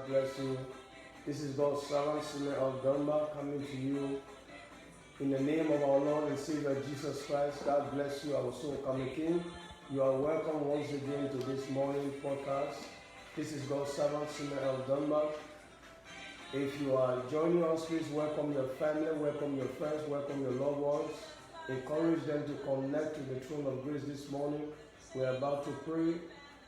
bless you. This is God's servant, Simeon of Dunbar, coming to you in the name of our Lord and Savior Jesus Christ. God bless you, our soul coming King. You are welcome once again to this morning podcast. This is God's servant, Simeon of Dunbar. If you are joining us, please welcome your family, welcome your friends, welcome your loved ones. Encourage them to connect to the throne of grace this morning. We're about to pray.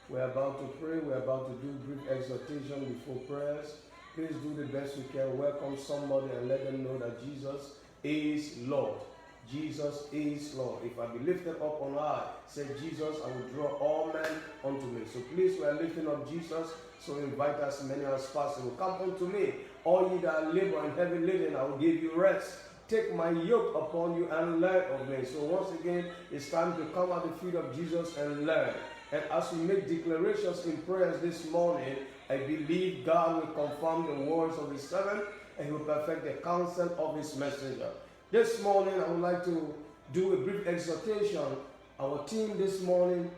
We're about to do brief exhortation before prayers. Please do the best we can. Welcome somebody and let them know that Jesus is Lord. Jesus is Lord. If I be lifted up on high, said Jesus, I will draw all men unto me. So please, we are lifting up Jesus. So invite as many as possible. Come unto me, all ye that labor and heavy laden, I will give you rest. Take my yoke upon you and learn of me. So once again, it's time to come at the feet of Jesus and learn. And as we make declarations in prayers this morning, I believe God will confirm the words of his servant and he will perfect the counsel of his messenger. This morning, I would like to do a brief exhortation. Our theme this morning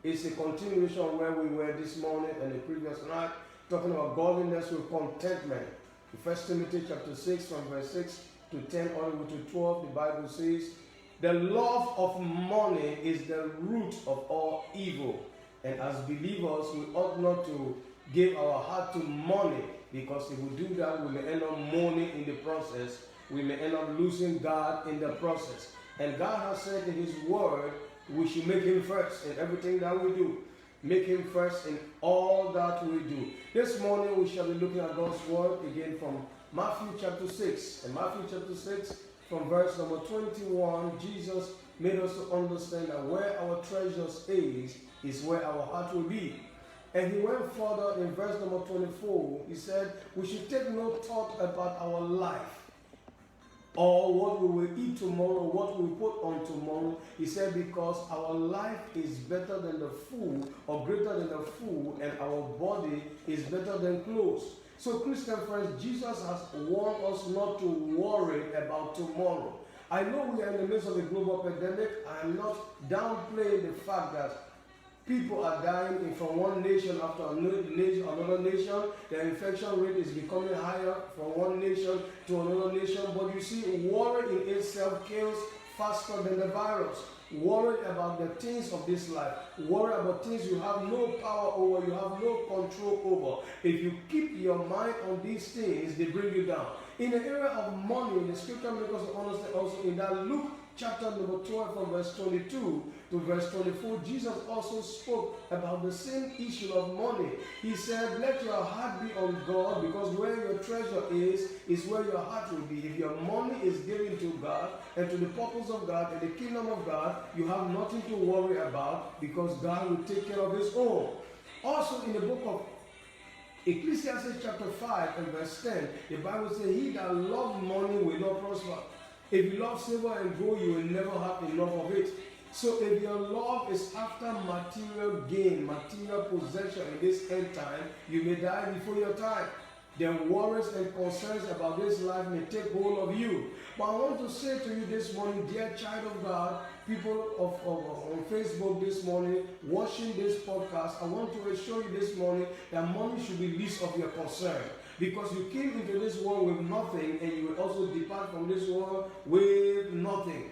is a continuation where we were this morning and the previous night, talking about godliness with contentment. In 1 Timothy chapter 6, from verse 6 to 10, all the way to 12, the Bible says, the love of money is the root of all evil. And as believers, we ought not to give our heart to money, because if we do that, we may end up mourning in the process. We may end up losing God in the process. And God has said in his word, we should make him first in everything that we do. Make him first in all that we do. This morning we shall be looking at God's word again from Matthew chapter 6. In Matthew chapter 6, from verse number 21, Jesus made us to understand that where our treasures is where our heart will be. And he went further in verse number 24. He said, we should take no thought about our life, or what we will eat tomorrow, what we will put on tomorrow. He said, because our life is better than the food, or greater than the food, and our body is better than clothes. So Christian friends, Jesus has warned us not to worry about tomorrow. I know we are in the midst of a global pandemic. I am not downplaying the fact that people are dying from one nation after another nation. The infection rate is becoming higher from one nation to another nation. But you see, worry in itself kills faster than the virus. Worry about the things of this life. Worry about things you have no power over, you have no control over. If you keep your mind on these things, they bring you down. In the area of money, the scripture makes us understand also in that Luke chapter number 12 from verse 22 to verse 24, Jesus also spoke about the same issue of money. He said, let your heart be on God, because where your treasure is where your heart will be. If your money is given to God and to the purpose of God and the kingdom of God, you have nothing to worry about, because God will take care of his own. Also in the book of Ecclesiastes chapter 5 and verse 10, the Bible says, he that loves money will not prosper. If you love silver and gold, you will never have enough of it. So if your love is after material gain, material possession in this end time, you may die before your time. Then worries and concerns about this life may take hold of you. But I want to say to you this morning, dear child of God, people on Facebook this morning, watching this podcast, I want to assure you this morning that money should be least of your concern. Because you came into this world with nothing, and you will also depart from this world with nothing.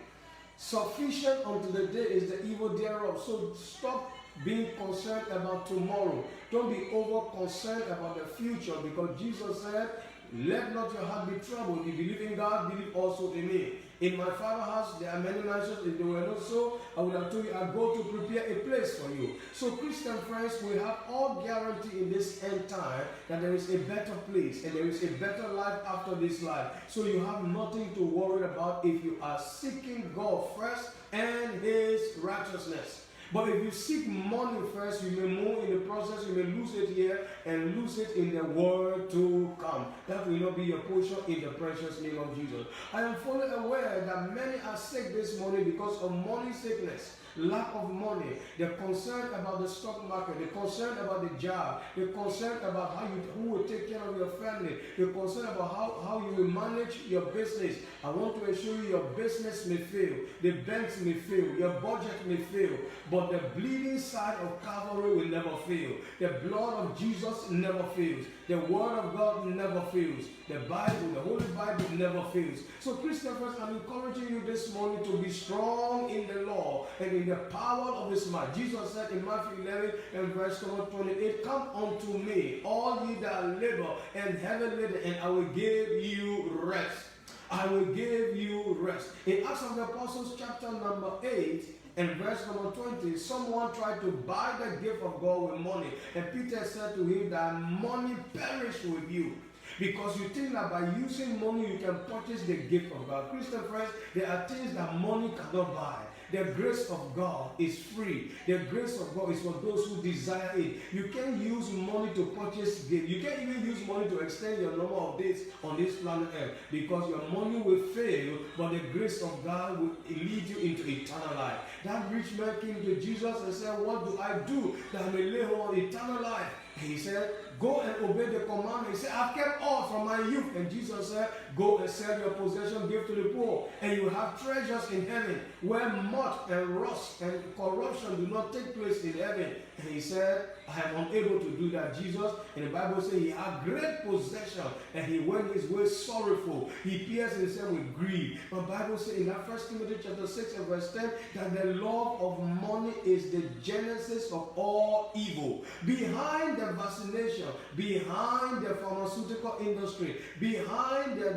Sufficient unto the day is the evil thereof. So stop being concerned about tomorrow. Don't be over concerned about the future, because Jesus said, let not your heart be troubled. You believe in God, believe also in me. In my Father's house there are many mansions. If they were not so, I would have told you, I go to prepare a place for you. So Christian friends, we have all guarantee in this end time that there is a better place and there is a better life after this life. So you have nothing to worry about if you are seeking God first and his righteousness. But if you seek money first, you may move in the process, you may lose it here and lose it in the world to come. That will not be your portion in the precious name of Jesus. I am fully aware that many are sick this morning because of money sickness. lack of money, they're concerned about the stock market, they're concerned about the job, they're concerned about who will take care of your family, they're concerned about how you will manage your business. I want to assure you your business may fail, the banks may fail, your budget may fail, but the bleeding side of Calvary will never fail. The blood of Jesus never fails. The word of God never fails. The Bible, the Holy Bible never fails. So Christian friends, I'm encouraging you this morning to be strong in the Lord and in the power of His might. Jesus said in Matthew 11 and verse 28, "Come unto me, all ye that labor and heavy laden, and I will give you rest." I will give you rest. In Acts of the Apostles chapter number 8, and verse number 20, someone tried to buy the gift of God with money. And Peter said to him that money perish with you. Because you think that by using money you can purchase the gift of God. Christian friends, there are things that money cannot buy. The grace of God is free. The grace of God is for those who desire it. You can't use money to purchase gift. You can't even use money to extend your number of days on this planet Earth, because your money will fail, but the grace of God will lead you into eternal life. That rich man came to Jesus and said, "What do I do that I may lay hold on eternal life?" And he said, "Go and obey the commandment." He said, "I've kept all from my youth." And Jesus said, "Go and sell your possession, give to the poor, and you have treasures in heaven, where moth and rust and corruption do not take place in heaven." And he said, "I am unable to do that." Jesus, in the Bible says, he had great possession, and he went his way sorrowful. He pierced himself with grief. The Bible says in that 1 Timothy chapter 6 and verse 10, that the love of money is the genesis of all evil. Behind the vaccination, behind the pharmaceutical industry, behind the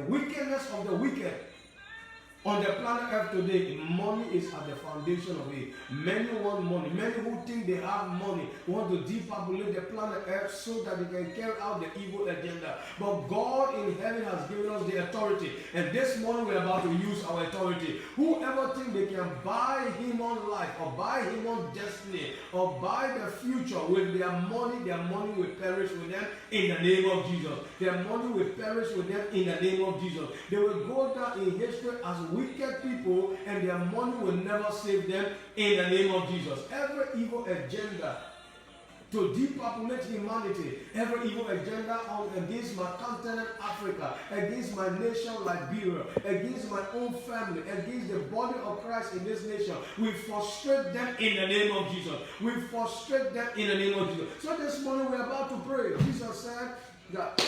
wickedness of the wicked on the planet Earth today, money is at the foundation of it. Many want money. Many who think they have money want to depopulate the planet Earth so that they can carry out the evil agenda. But God in heaven has given us the authority. And this morning we're about to use our authority. Whoever thinks they can buy human life or buy human destiny or buy the future with their money will perish with them in the name of Jesus. Their money will perish with them in the name of Jesus. They will go down in history as wicked people, and their money will never save them in the name of Jesus. Every evil agenda to depopulate humanity, every evil agenda against my continent Africa, against my nation Liberia, against my own family, against the body of Christ in this nation, we frustrate them in the name of Jesus. We frustrate them in the name of Jesus. So this morning we're about to pray. Jesus said that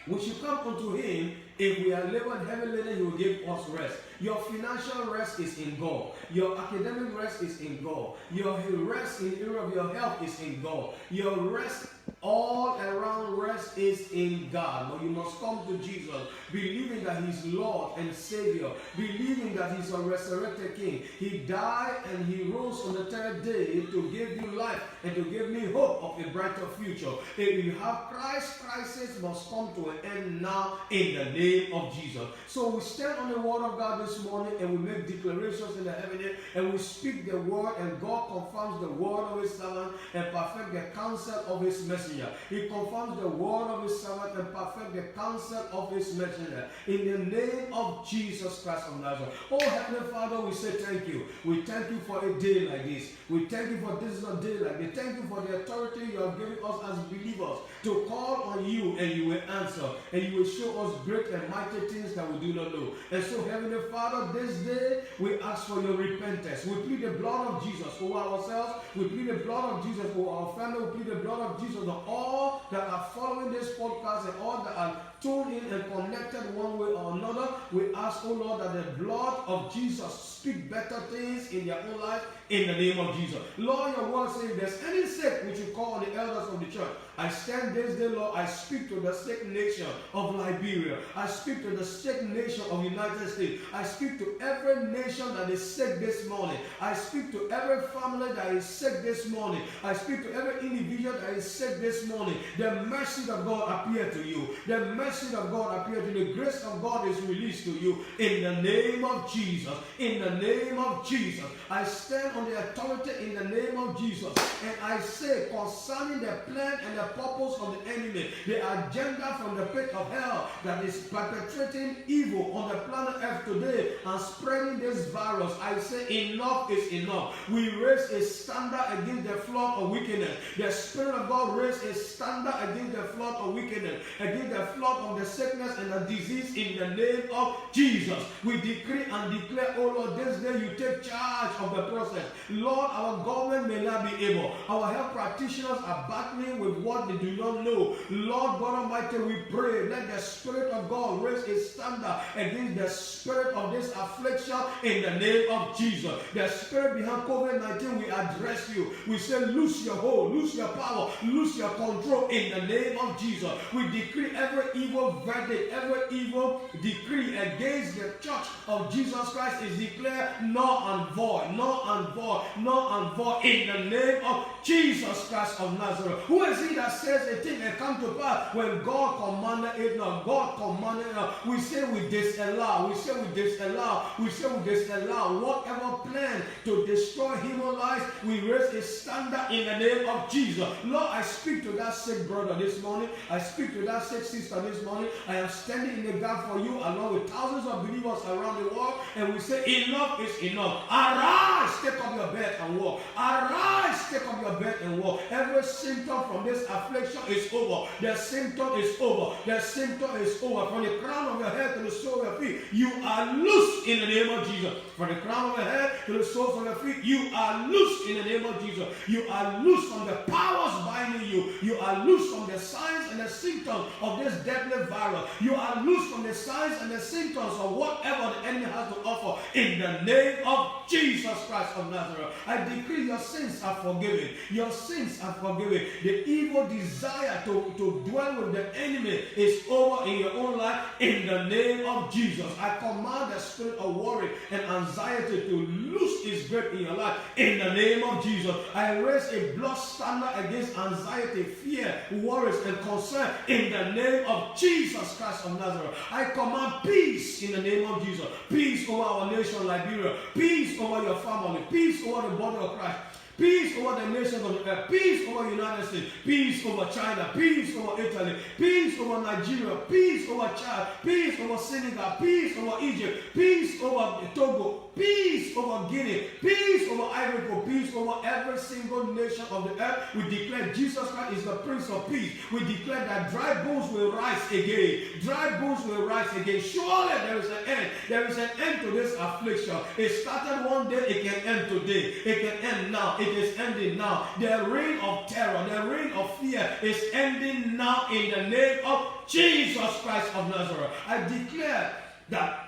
we should come unto Him. If we are labored heavy laden, He will give us rest. Your financial rest is in God. Your academic rest is in God. Your rest in the area of your health is in God. Your rest, all around rest, is in God. But you must come to Jesus, believing that He's Lord and Savior, believing that He's a resurrected King. He died and He rose on the third day to give you life and to give me hope of a brighter future. If you have Christ, crisis must come to an end now in the name of Jesus. So we stand on the word of God this morning and we make declarations in the heaven and we speak the word, and God confirms the word of His servant and perfect the counsel of His messenger. He confirms the word of His servant and perfect the counsel of His messenger. In the name of Jesus Christ of Nazareth. Oh Heavenly Father, we say thank you. We thank you for a day like this. We thank you for this day like this. Thank you for the authority you have given us as believers to call on you, and you will answer, and you will show us great and mighty things that we do not know. And so, Heavenly Father, this day we ask for your repentance. We plead the blood of Jesus over ourselves. We plead the blood of Jesus over our family. We plead the blood of Jesus on all that are following this podcast and all that are tuned in and connected one way or another. We ask, oh Lord, that the blood of Jesus speak better things in their own life in the name of Jesus. Lord, your word says if there's any sick which you call on the elders of the church, I stand this day, Lord, I speak to the sick nation of Liberia. I speak to the sick nation of the United States. I speak to every nation that is sick this morning. I speak to every family that is sick this morning. I speak to every individual that is sick this morning. The mercy of God appear to you. The mercy of God appear to you. The grace of God is released to you in the name of Jesus. In the name of Jesus. I stand on the authority in the name of Jesus. And I say concerning the plan and the purpose of the enemy, the agenda from the pit of hell that is perpetrating evil on the planet Earth today and spreading this virus, I say enough is enough. We raise a standard against the flood of wickedness. The Spirit of God raised a standard against the flood of wickedness, against the flood of the sickness and the disease in the name of Jesus. We decree and declare, oh Lord, this day you take charge of the process. Lord, our government may not be able. Our health practitioners are battling with what they do not know. Lord God Almighty, we pray, let the Spirit of God raise a standard against the spirit of this affliction in the name of Jesus. The spirit behind COVID-19, we address you. We say, lose your hold, lose your power, lose your control in the name of Jesus. We decree every evil verdict, every evil decree against the church of Jesus Christ is declared null and void, null and void, null and void in the name of Jesus Christ of Nazareth. Who is he that says a thing and come to pass when God commanded it not? God commanded it not. We say we disallow, we say we disallow, we say we disallow whatever plan to destroy human lives. We raise a standard in the name of Jesus. Lord, I speak to that sick brother this morning. I speak to that sick sister this morning. I am standing in the gap for you along with thousands of believers around the world, and we say enough is enough. Arise, take up your bed and walk. Arise, take up your bed and walk. Every symptom from this affliction is over. The symptom is over. The symptom is over. From the crown of your head to the sole of your feet, you are loose in the name of Jesus. From the crown of your head to the soles of your feet, you are loose in the name of Jesus. You are loose from the powers binding you. You are loose from the signs and the symptoms of this deadly virus. You are loose from the signs and the symptoms of whatever the enemy has to offer in the name of Jesus Christ of Nazareth. I decree your sins are forgiven. Your sins are forgiven. The evil desire to dwell with the enemy is over in your own life in the name of Jesus. I command the spirit of worry and anxiety to lose its grip in your life in the name of Jesus. I raise a blood standard against anxiety, fear, worries, and concern in the name of Jesus Christ of Nazareth. I command peace in the name of Jesus. Peace over our nation, Liberia. Peace over your family. Peace over the body of Christ. Peace over the nations of the earth. Peace over the United States. Peace over China. Peace over Italy. Peace over Nigeria. Peace over Chad. Peace over Senegal. Peace over Egypt. Peace over Togo. Peace over Guinea. Peace over Ivory Coast. Peace over every single nation of the earth. We declare Jesus Christ is the Prince of Peace. We declare that dry bones will rise again. Dry bones will rise again. Surely there is an end. There is an end to this affliction. It started one day. It can end today. It can end now. It is ending now. The reign of terror, the reign of fear is ending now in the name of Jesus Christ of Nazareth. I declare that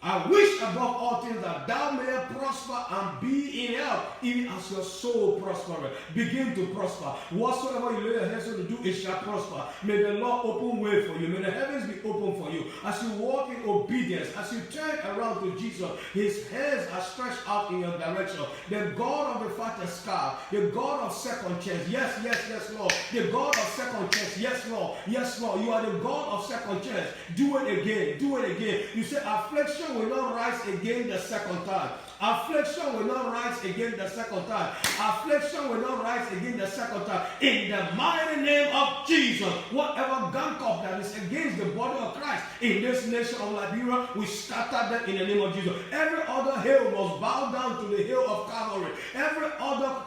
I wish above all things that thou mayest prosper and be in health, even as your soul prospereth. Begin to prosper. Whatsoever you lay your hands to do, it shall prosper. May the Lord open way for you. May the heavens be open for you. As you walk in obedience, as you turn around to Jesus, his hands are stretched out in your direction. The God of the fattest sky, the God of second chance. Yes, yes, yes, Lord. The God of second chance. Yes, Lord. Yes, Lord. You are the God of second chance. Do it again. Do it again. You say affliction will not rise again the second time. Affliction will not rise again the second time. Affliction will not rise again the second time. In the mighty name of Jesus, whatever gang up that is against the body of Christ in this nation of Liberia, we scatter them in the name of Jesus. Every other hill must bow down to the hill of Calvary. Every other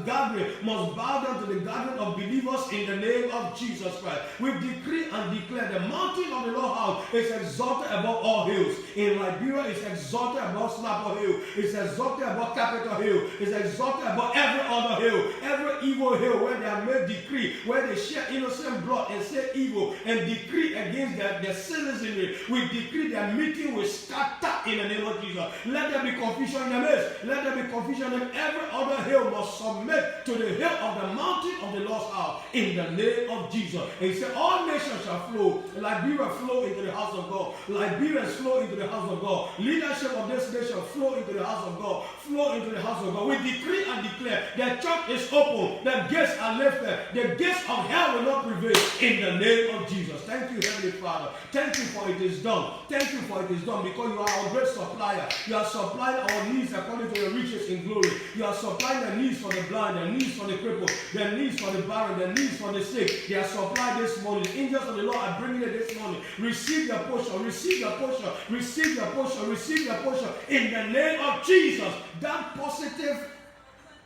gathering must bow down to the gathering of believers in the name of Jesus Christ. We decree and declare the mountain of the Lord house is exalted above all hills. In Liberia, it's exalted above Snapper Hill. It's exalted above Capitol Hill. It's exalted above every other hill. Every evil hill where they have made decree, where they shed innocent blood and say evil and decree against their citizenry. We decree their meeting will scatter in the name of Jesus. Let there be confusion in the midst. Let there be confusion in every other hill must submit to the hill of the mountain of the Lord's house in the name of Jesus. And he said, all nations shall flow. Liberia flow into the house of God. Liberians flow into the house of God. Leadership of this nation flow into the house house of God. Flow into the house of God. We decree and declare the church is open. The gates are lifted. The gates of hell will not prevail in the name of Jesus. Thank you, Heavenly Father. Thank you for it is done. Thank you for it is done because you are our great supplier. You are supplying our needs according to your riches in glory. You are supplying the needs for the blind, the needs for the crippled, the needs for the barren, the needs for the sick. They are supplied this morning. Angels of the Lord are bringing it this morning. Receive your portion. Receive your portion. Receive your portion. Receive your portion in the name of Jesus. That positive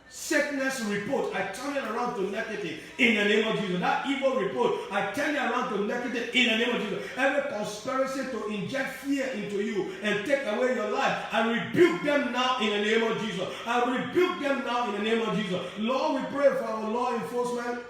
sickness report, I turn it around to negative in the name of Jesus. That evil report, I turn it around to negative in the name of Jesus. Every conspiracy to inject fear into you and take away your life, I rebuke them now in the name of Jesus. I rebuke them now in the name of Jesus. Lord, we pray for our law enforcement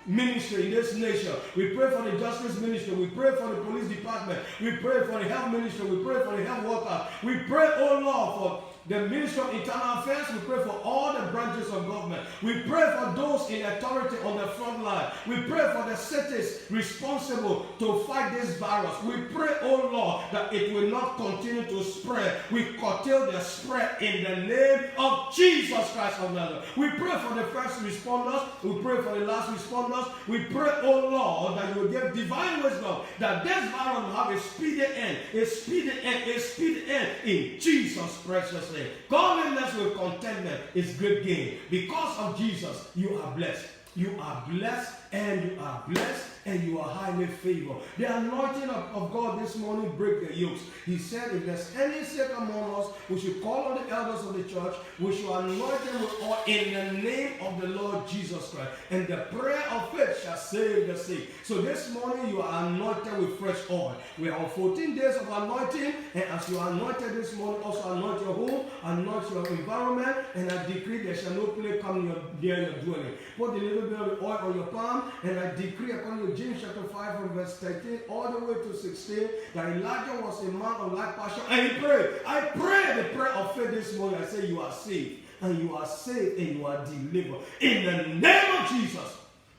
ministry in this nation. We pray for the justice ministry. We pray for the police department. We pray for the health ministry. We pray for the health worker. We pray, oh Lord, for the Ministry of Internal Affairs. We pray for all the branches of government. We pray for those in authority on the front line. We pray for the cities responsible to fight this virus. We pray, oh Lord, that it will not continue to spread. We curtail the spread in the name of Jesus Christ of Nazareth. We pray for the first responders. We pray for the last responders. We pray, oh Lord, that you will give divine wisdom, that this virus will have a speedy end, a speedy end, a speedy end in Jesus' precious name. Godliness with contentment is great gain. Because of Jesus, you are blessed. You are blessed, and you are blessed, and you are highly favored. The anointing of God this morning break the yokes. He said, if there's any sick among us, we should call on the elders of the church. We should anoint them with oil in the name of the Lord Jesus Christ. And the prayer of faith shall save the sick. So this morning you are anointed with fresh oil. We are on 14 days of anointing. And as you are anointed this morning, also anoint your home, anoint your environment. And I decree there shall no plague come near your dwelling. Put a little bit of the oil on your palm. And I decree according to James chapter 5 from verse 13 all the way to 16 that Elijah was a man of like passion. And he prayed. I pray the prayer of faith this morning. I say you are saved. And you are saved and you are delivered. In the name of Jesus.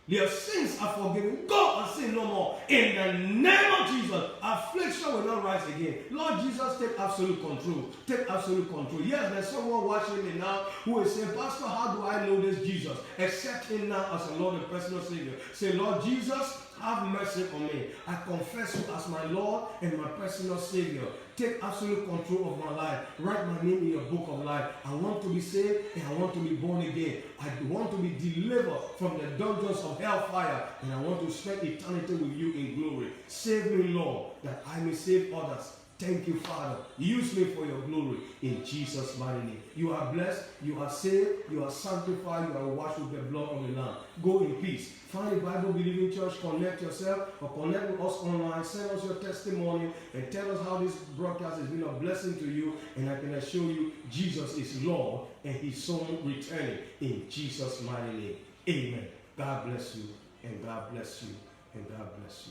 Your sins are forgiven. Go and sin no more. In the name of Jesus, affliction will not rise again. Lord Jesus, take absolute control. Take absolute control. Yes, there's someone watching me now who is saying, Pastor, how do I know this Jesus? Accept him now as a Lord and personal Savior. Say, Lord Jesus, have mercy on me. I confess you as my Lord and my personal Savior. Take absolute control of my life. Write my name in your book of life. I want to be saved and I want to be born again. I want to be delivered from the dungeons of hellfire and I want to spend eternity with you in glory. Save me, Lord, that I may save others. Thank you, Father. Use me for your glory in Jesus' mighty name. You are blessed, you are saved, you are sanctified, you are washed with the blood of the Lamb. Go in peace. Find a Bible-believing church, connect yourself, or connect with us online. Send us your testimony and tell us how this broadcast has been a blessing to you. And I can assure you, Jesus is Lord and He's soon returning in Jesus' mighty name. Amen. God bless you, and God bless you, and God bless you.